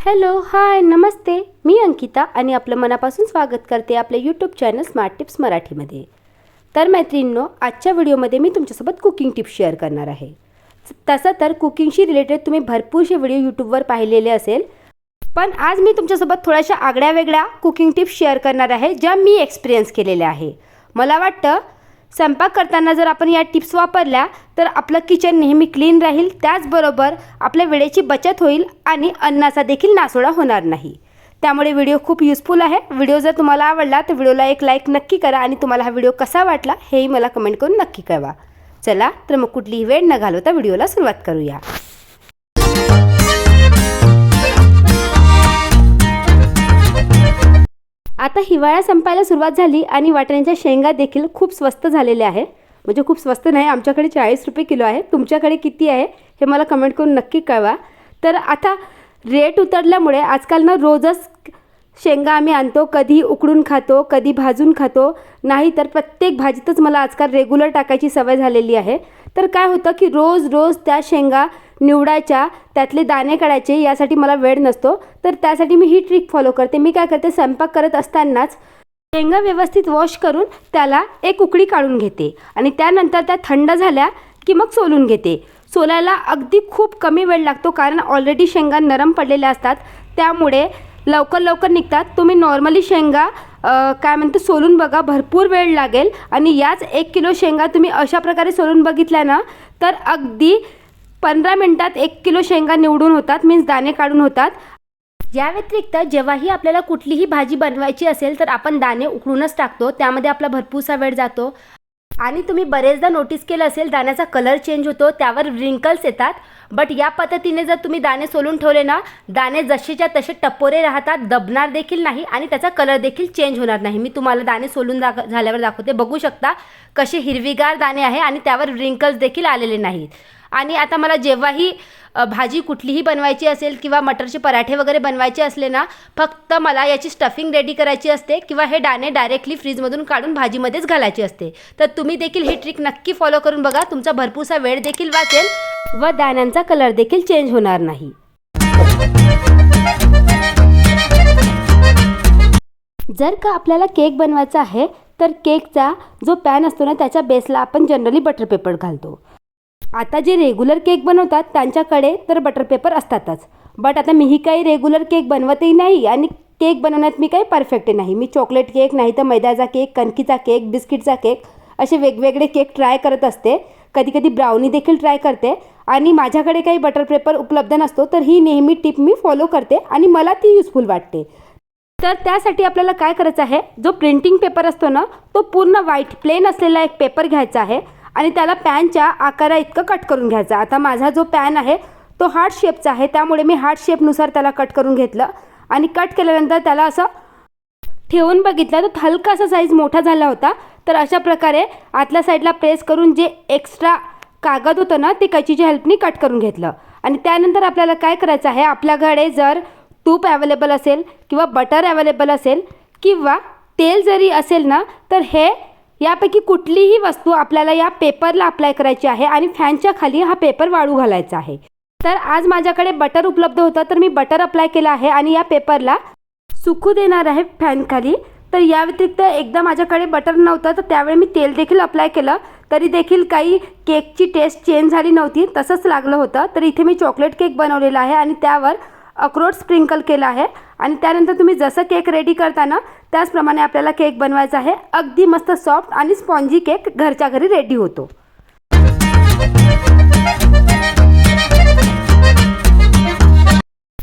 Hello hi नमस्ते, मी अंकिता आणि आपलं मनापासून स्वागत करते आपल्या यूट्यूब चॅनल स्मार्ट टिप्स मराठीमध्ये. तर मैत्रिणींनो, आजच्या व्हिडिओमध्ये मी तुमच्यासोबत कुकिंग टिप्स शेअर करणार आहे. तसं तर कुकिंगशी रिलेटेड तुम्ही भरपूरसे व्हिडिओ यूट्यूबवर पाहिलेले असेल, पण आज मी तुमच्यासोबत थोड्याशा आगळ्या वेगळ्या कुकिंग टिप्स शेअर करणार आहे ज्या मी एक्सपिरियन्स केलेल्या आहे. मला वाटतं स्वयंपाक करताना जर आपण या टिप्स वापरल्या तर आपलं किचन नेहमी क्लीन राहील, त्याचबरोबर आपल्या वेळेची बचत होईल आणि अन्नाचा देखील नासोडा होणार नाही. त्यामुळे व्हिडिओ खूप युजफुल आहे. व्हिडिओ जर तुम्हाला आवडला तर व्हिडिओला एक लाईक नक्की करा आणि तुम्हाला हा व्हिडिओ कसा वाटला हेही मला कमेंट करून नक्की कळवा. चला तर मग कुठलीही वेळ न घालवता व्हिडिओला सुरुवात करूया. आता हिवाळा संपायला सुरुवात झाली आणि वाटाण्याच्या शेंगा देखील खूप स्वस्त झालेल्या आहे. म्हणजे खूप स्वस्त नाही, आमच्याकडे 40 रुपये किलो आहे. तुमच्याकडे किती आहे हे मला कमेंट करून नक्की कळवा. तर आता रेट उतरल्यामुळे आजकाल ना रोजच शेंगा आम्ही आणतो. कधी उकडून खातो, कधी भाजून खातो, नाही तर प्रत्येक भाजीतच मला आजकाल रेग्युलर टाकायची सवय झालेली आहे. तर काय होतं की रोज रोज त्या शेंगा निवडायच्या, त्यातले दाणे काढायचे, यासाठी मला वेळ नसतो. तर त्यासाठी मी ही ट्रिक फॉलो करते. मी काय करते, स्वयंपाक करत असतानाच शेंगा व्यवस्थित वॉश करून त्याला एक उकळी काढून घेते आणि त्यानंतर त्या थंड झाल्या की मग सोलून घेते. सोलायला अगदी खूप कमी वेळ लागतो, कारण ऑलरेडी शेंगा नरम पडलेल्या असतात, त्यामुळे लवकर निघतात. तुम्ही नॉर्मली शेंगा सोलून बघा, भरपूर वेळ लागेल. आणि याच 1 किलो शेंगा तुम्ही अशा प्रकारे सोलून बघितल्या ना तर अगदी 15 मिनिटात 1 किलो शेंगा निवडून होतात, मीन्स दाणे काढून होतात. या व्यतिरिक्त जेव्हाही आपल्याला कुठलीही भाजी बनवायची असेल तर आपण दाणे उकडूनच टाकतो, त्यामध्ये आपला भरपूरसा वेळ जातो. आणि तुम्ही बरेचदा नोटीस केलं असेल, दाण्याचा कलर चेंज होतो, त्यावर रिंकल्स येतात. बट या पद्धतीने जर तुम्ही दाणे सोलून ठेवले ना, दाणे जसेच्या तसे टपोरे राहतात, दबणार देखील नाही आणि त्याचा कलर देखील चेंज होणार नाही. मी तुम्हाला दाणे सोलून झाल्यावर दाखवते. बघू शकता कसे हिरवीगार दाणे आहे आणि त्यावर रिंकल्स देखील आलेले नाहीत. आणि आता मला जेव्हाही भाजी कुठलीही बनवायची असेल किंवा मटरचे पराठे वगैरे बनवायचे असले ना, फक्त मला याची स्टफिंग रेडी करायची असते किंवा हे दाणे डायरेक्टली फ्रीजमधून काढून भाजीमध्येच घालायची असते. तर तुम्ही देखील ही ट्रिक नक्की फॉलो करून बघा. तुमचा भरपूरसा वेळ देखील वाचेल व दाण्यांचा कलर देखील चेंज होणार नाही. जर का आपल्याला केक बनवायचा आहे तर केकचा जो पॅन असतो ना, त्याच्या बेसला आपण जनरली बटर पेपर घालतो. आता जे रेग्युलर केक बनवतात त्यांच्याकडे तर बटर पेपर असतातच, बट आता मीही काही रेग्युलर केक बनवतही नाही आणि केक बनवण्यात मी काही परफेक्ट नाही. मी चॉकलेट केक, नाही तर मैद्याचा केक, कणकीचा केक, बिस्किटचा केक, असे वेगवेगळे केक ट्राय करत असते. कधी ब्राउनी देखील ट्राय करते. आणि माझ्याकडे काही बटर पेपर उपलब्ध नसतो, तर ही नेहमी टिप मी फॉलो करते आणि मला ती युजफुल वाटते. तर त्यासाठी आपल्याला काय करायचं आहे, जो प्रिंटिंग पेपर असतो ना, तो पूर्ण व्हाईट प्लेन असलेला एक पेपर घ्यायचा आहे आणि त्याला पॅनच्या आकारा इतकं कट करून घ्यायचा. आता माझा जो पॅन आहे तो हार्ट शेपचा आहे, त्यामुळे मी हार्ट शेपनुसार त्याला कट करून घेतलं आणि कट केल्यानंतर त्याला असं ठेवून बघितलं तर हलकासा साईज मोठा झाला होता. तर अशा प्रकारे आतल्या साईडला प्रेस करून जे एक्स्ट्रा कागद होतं ना, ते कैचीच्या हेल्पनी कट करून घेतलं. आणि त्यानंतर आपल्याला काय करायचं आहे, आपल्याकडे जर तूप अवेलेबल असेल किंवा बटर अवेलेबल असेल किंवा तेल जरी असेल ना, तर हे यापैकी कुठलीही वस्तू आपल्याला या पेपरला अप्लाय करायची आहे आणि फॅनच्या खाली हा पेपर वाळू घालायचा आहे. तर आज माझ्याकडे बटर उपलब्ध होतं, तर मी बटर अप्लाय केलं आहे आणि या पेपरला सुकू देणार आहे फॅनखाली. तर या व्यतिरिक्त एकदा माझ्याकडे बटर नव्हतं, तर त्यावेळी मी तेल देखील अप्लाय केलं, तरी देखील काही केकची टेस्ट चेंज झाली नव्हती, तसंच लागलं होतं. तर इथे मी चॉकलेट केक बनवलेला आहे आणि त्यावर अक्रोड स्प्रिंकल केला आहे. आणि त्यानंतर तुम्ही जसं केक रेडी करताना त्याचप्रमाणे आपल्याला केक बनवायचा आहे. अगदी मस्त सॉफ्ट आणि स्पॉन्जी केक घरच्या घरी रेडी होतो.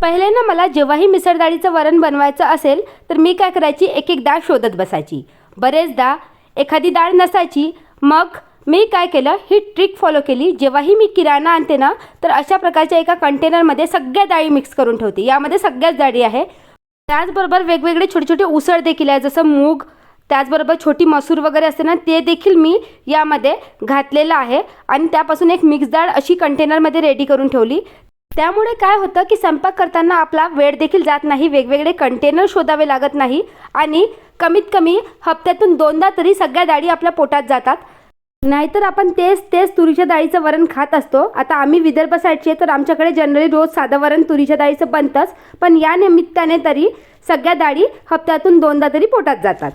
पहिले ना मला जेव्हाही मिसळ डाळीचं वरण बनवायचं असेल तर मी काय करायची, एक डाळ शोधत बसायची. बरेचदा एखादी डाळ नसायची, मग मी काय केलं, ही ट्रिक फॉलो केली. जेव्हाही मी किराणा आणते ना, तर अशा प्रकारच्या एका कंटेनरमध्ये सगळ्या डाळी मिक्स करून ठेवते. यामध्ये सगळ्याच डाळी आहे. त्याचबरोबर वेगवेगळे छोटे छोटे उसळ देखील आहे, जसं मूग, त्याचबरोबर छोटी मसूर वगैरे असते ना, ते देखील मी यामध्ये घातलेलं आहे. आणि त्यापासून एक मिक्स डाळ अशी कंटेनरमध्ये रेडी करून ठेवली. त्यामुळे काय होतं की स्वयंपाक करताना आपला वेळ देखील जात नाही, वेगवेगळे कंटेनर शोधावे लागत नाही आणि कमीत कमी हप्त्यातून 2दा तरी सगळ्या डाळी आपल्या पोटात जातात. नाहीतर आपण तेच तुरीच्या डाळीचं वरण खात असतो. आता आम्ही विदर्भ साईडचे तर आमच्याकडे जनरली रोज साधं वरण तुरीच्या डाळीचं बनतंच, पण या निमित्ताने तरी सगळ्या डाळी हप्त्यातून 2दा तरी पोटात जातात.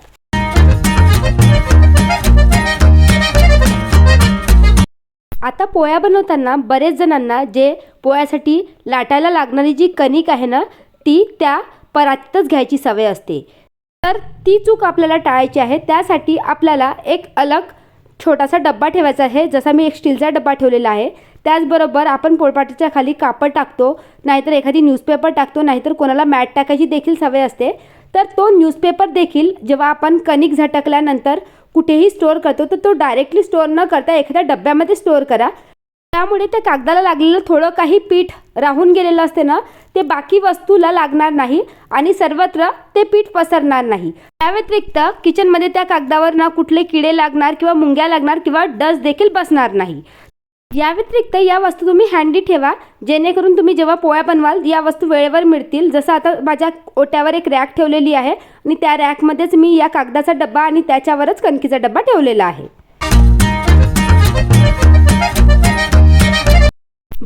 आता पोळ्या बनवताना बरेच जणांना जे पोळ्यासाठी लाटायला लागणारी जी कणिक आहे ना, ती त्या परातीतच घ्यायची सवय असते. तर ती चूक आपल्याला टाळायची आहे. त्यासाठी आपल्याला एक अलग छोटासा डब्बा ठेवायचा आहे. जसा मी एक स्टीलचा डब्बा ठेवलेला आहे. त्याचबरोबर आपण पोळपाटाच्या खाली कापड टाकतो, नाहीतर एखादी न्यूजपेपर टाकतो, नाहीतर कोणाला मॅट टाकायची देखील सवय असते. तर तो न्यूजपेपर देखील जेव्हा आपण कणिक झटकल्यानंतर कुठेही स्टोअर करतो तर तो डायरेक्टली स्टोअर न करता एखाद्या डब्यामध्ये स्टोअर करा. त्यामुळे त्या कागदाला लागलेलं थोडं काही पीठ राहून गेलेलं असते ना, ते बाकी वस्तूला लागणार नाही आणि सर्वत्र ते पीठ पसरणार नाही. त्या व्यतिरिक्त किचनमध्ये त्या कागदावर ना कुठले किडे लागणार किंवा मुंग्या लागणार किंवा डस्ट देखील बसणार नाही. या व्यतिरिक्त या वस्तू तुम्ही हँडी ठेवा, जेणेकरून तुम्ही जेव्हा पोळ्या बनवाल या वस्तू वेळेवर मिळतील. जसं आता माझ्या ओट्यावर एक रॅक ठेवलेली आहे आणि त्या रॅकमध्येच मी या कागदाचा डब्बा आणि त्याच्यावरच कणकीचा डब्बा ठेवलेला आहे.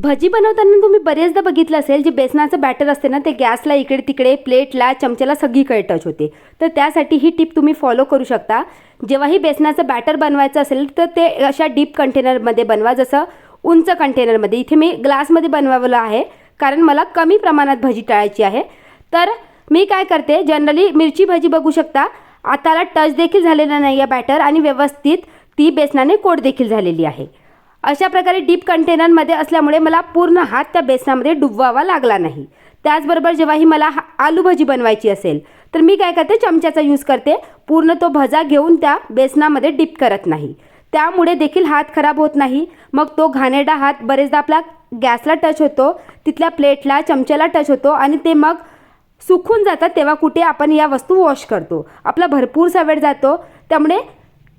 भजी बनवताना तुम्ही बरेचदा बघितलं असेल, जे बेसनाचं बॅटर असते ना, ते गॅसला इकडे तिकडे, प्लेटला, चमच्याला सगळीकडे टच होते. तर त्यासाठी ही टिप तुम्ही फॉलो करू शकता. जेव्हाही बेसनाचं बॅटर बनवायचं असेल तर ते अशा डीप कंटेनरमध्ये बनवा, जसं उंच कंटेनरमध्ये. इथे मी ग्लासमध्ये बनवलं आहे कारण मला कमी प्रमाणात भजी टाळायची आहे. तर मी काय करते, जनरली मिरची भजी बघू शकता, आताला टच देखील झालेला नाही आहे बॅटर आणि व्यवस्थित ती बेसनाने कोट देखील झालेली आहे. अशा प्रकारे डीप कंटेनरमध्ये असल्यामुळे मला पूर्ण हात त्या बेसनामध्ये डुबवावा लागला नाही. त्याचबरोबर जेव्हाही मला आलू भजी बनवायची असेल तर मी काय करते, चमच्याचा यूज करते. पूर्ण तो भजा घेऊन त्या बेसनामध्ये डीप करत नाही. त्यामुळे देखील हात खराब होत नाही. मग तो घाणेरडा हात बरेचदा आपला गॅसला टच होतो, तिथल्या प्लेटला, चमच्याला टच होतो आणि ते मग सुकून जातात. तेव्हा कुठे आपण या वस्तू वॉश करतो, आपला भरपूरसा वेळ जातो. त्यामुळे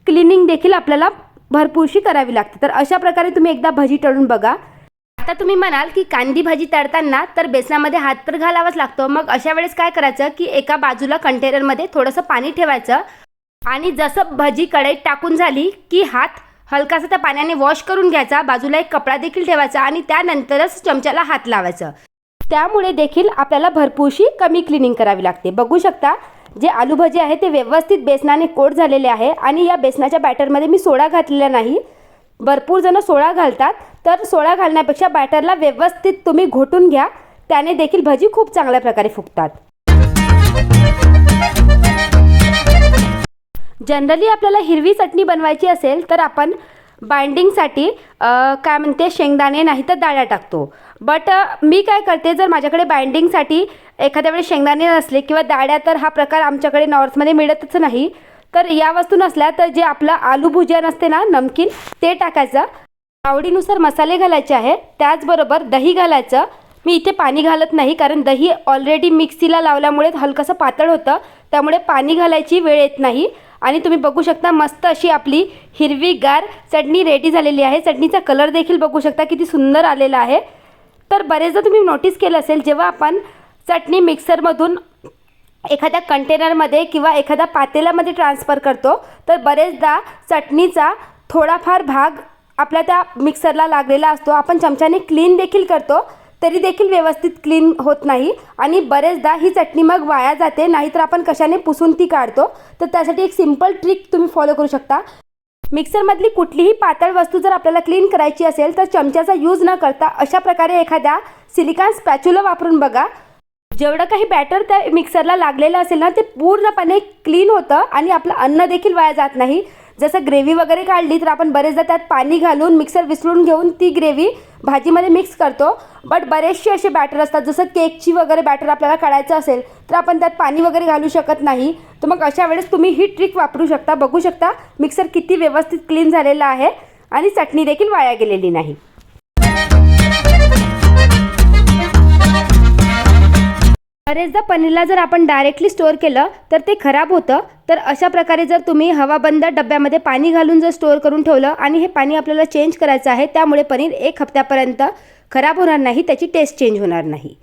क्लिनिंग देखील आपल्याला भरपूरशी करावी लागते. तर अशा प्रकारे तुम्ही एकदा भजी तळून बघा. आता तुम्ही म्हणाल की कांदी भाजी तळताना तर बेसनामध्ये हात तर घालावाच लागतो. मग अशा वेळेस काय करायचं की एका बाजूला कंटेनरमध्ये थोडंसं पाणी ठेवायचं आणि जसं भजी कढईत टाकून झाली की हात हलकासा त्या पाण्याने वॉश करून घ्यायचा. बाजूला एक कपडा देखील ठेवायचा आणि त्यानंतरच चमच्याला हात लावायचं. त्यामुळे देखील आपल्याला भरपूरशी कमी क्लिनिंग करावी लागते. बघू शकता जे आलू भजी आहे ते व्यवस्थित बेसनाने कोट झालेले आहे आणि या बेसनाच्या बॅटरमध्ये मी सोडा घातलेला नाही. भरपूर जण सोडा घालतात, तर सोडा घालण्यापेक्षा बॅटरला व्यवस्थित तुम्ही घोटून घ्या, त्याने देखील भजी खूप चांगल्या प्रकारे फुगतात. जनरली आपल्याला हिरवी चटणी बनवायची असेल तर आपण बाइंडिंगसाठी काय म्हणते शेंगदाणे नाही तर डाळ्या टाकतो. बट मी काय करते, जर माझ्याकडे बाइंडिंगसाठी एखाद्या वेळेस शेंगदाणे नसले किंवा डाळ्या, तर हा प्रकार आमच्याकडे नॉर्थमध्ये मिळतच नाही, तर या वस्तू नसल्या तर जे आपलं आलू भुजिया असते ना नमकीन, ते टाकायचं. आवडीनुसार मसाले घालायचे आहे. त्याचबरोबर दही घालायचं. मी इथे पाणी घालत नाही कारण दही ऑलरेडी मिक्सीला लावल्यामुळे हलकंसं पातळ होतं, त्यामुळे पाणी घालायची वेळ येत नाही. आणि तुम्ही बघू शकता मस्त अशी आपली हिरवीगार चटणी रेडी झालेली आहे. चटणीचा कलर देखील बघू शकता किती सुंदर आलेला आहे. तर बरेचदा तुम्ही नोटीस केलं असेल, जेव्हा आपण चटणी मिक्सरमधून एखाद्या कंटेनरमध्ये किंवा एखाद्या पातेल्यामध्ये ट्रान्सफर करतो तर बरेचदा चटणीचा थोडाफार भाग आपल्या त्या मिक्सरला लागलेला असतो. आपण चमच्याने क्लीन देखील करतो तरी देखील व्यवस्थित क्लीन होत नाही आणि बरेचदा ही चटणी मग वाया जाते, नाहीतर आपण कशाने पुसून ती काढतो. तर त्यासाठी एक सिंपल ट्रिक तुम्ही फॉलो करू शकता. मिक्सरमधली कुठलीही पातळ वस्तू जर आपल्याला क्लीन करायची असेल तर चमच्याचा यूज न करता अशा प्रकारे एखाद्या सिलिकॉन स्पॅच्युला वापरून बघा. जेवढं काही बॅटर त्या मिक्सरला लागलेलं असेल ना, ते पूर्णपणे क्लीन होतं आणि आपलं अन्न देखील वाया जात नाही. जसं ग्रेव्ही वगैरे काढली तर आपण बरेचदा त्यात पाणी घालून मिक्सर विसळून घेऊन ती ग्रेव्ही भाजीमध्ये मिक्स करतो. बट बरेचसे असे बॅटर असतात, जसं केकची वगैरे बॅटर आपल्याला काढायचं असेल तर आपण त्यात पाणी वगैरे घालू शकत नाही. तर मग अशा वेळेस तुम्ही ही ट्रिक वापरू शकता. बघू शकता मिक्सर किती व्यवस्थित क्लीन झालेला आहे आणि चटणी देखील वाया गेलेली नाही. बरेचदा पनीरला जर आपण डायरेक्टली स्टोअर केलं तर ते खराब होतं. तर अशा प्रकारे जर तुम्ही हवाबंद डब्यामध्ये पाणी घालून जर स्टोअर करून ठेवलं आणि हे पाणी आपल्याला चेंज करायचं आहे, त्यामुळे पनीर 1 हप्त्यापर्यंत खराब होणार नाही, त्याची टेस्ट चेंज होणार नाही.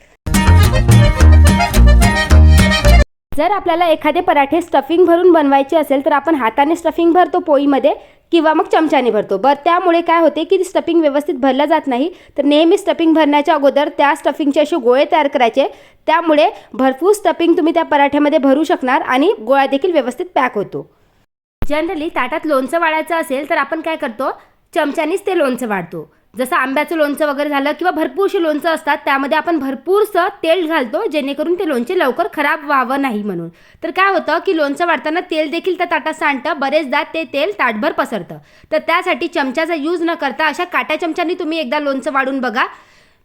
जर आपल्याला एखादे पराठे स्टफिंग भरून बनवायचे असेल तर आपण हाताने स्टफिंग भरतो पोळीमध्ये किंवा मग चमच्याने भरतो. त्यामुळे काय होते की स्टफिंग व्यवस्थित भरलं जात नाही. तर नेहमी स्टफिंग भरण्याच्या अगोदर त्या स्टफिंगचे असे गोळे तयार करायचे. त्यामुळे भरपूर स्टफिंग तुम्ही त्या पराठ्यामध्ये भरू शकणार आणि गोळा देखील व्यवस्थित पॅक होतो. जनरली ताटात लोणचं वाढायचं असेल तर आपण काय करतो, चमच्यानीच ते लोणचं वाढतो. जसं आंब्याचं लोणचं वगैरे झालं किंवा भरपूरशी लोणचं असतात त्यामध्ये आपण भरपूरसं तेल घालतो जेणेकरून ते लोणचे लवकर खराब व्हावं नाही म्हणून. तर काय होतं की लोणचं वाढताना तेल देखील त्या ताटात सांडतं, बरेचदा ते तेल ताटभर पसरतं. तर त्यासाठी चमच्याचा यूज न करता अशा काट्या चमच्यानी तुम्ही एकदा लोणचं वाढून बघा.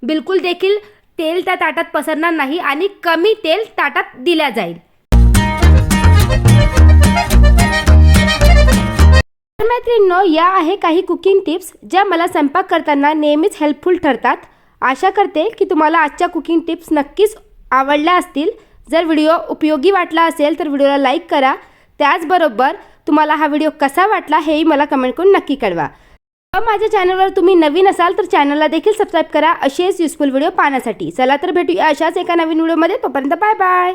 बिलकुल देखील तेल त्या ताटात पसरणार नाही आणि कमी तेल ताटात दिल्या जाईल. तर मैत्रिणींनो, या आहे काही कुकिंग टिप्स ज्या मला स्वयंपाक करताना नेहमीच हेल्पफुल ठरतात. आशा करते की तुम्हाला आजच्या कुकिंग टिप्स नक्कीच आवडल्या असतील. जर व्हिडिओ उपयोगी वाटला असेल तर व्हिडिओला लाईक करा. त्याचबरोबर तुम्हाला हा व्हिडिओ कसा वाटला हेही मला कमेंट करून नक्की कळवा. माझ्या चॅनलवर तुम्ही नवीन असाल तर चॅनलला देखील सबस्क्राईब करा असेच युजफुल व्हिडिओ पाहण्यासाठी. चला तर भेटूया अशाच एका नवीन व्हिडिओमध्ये. तोपर्यंत बाय बाय.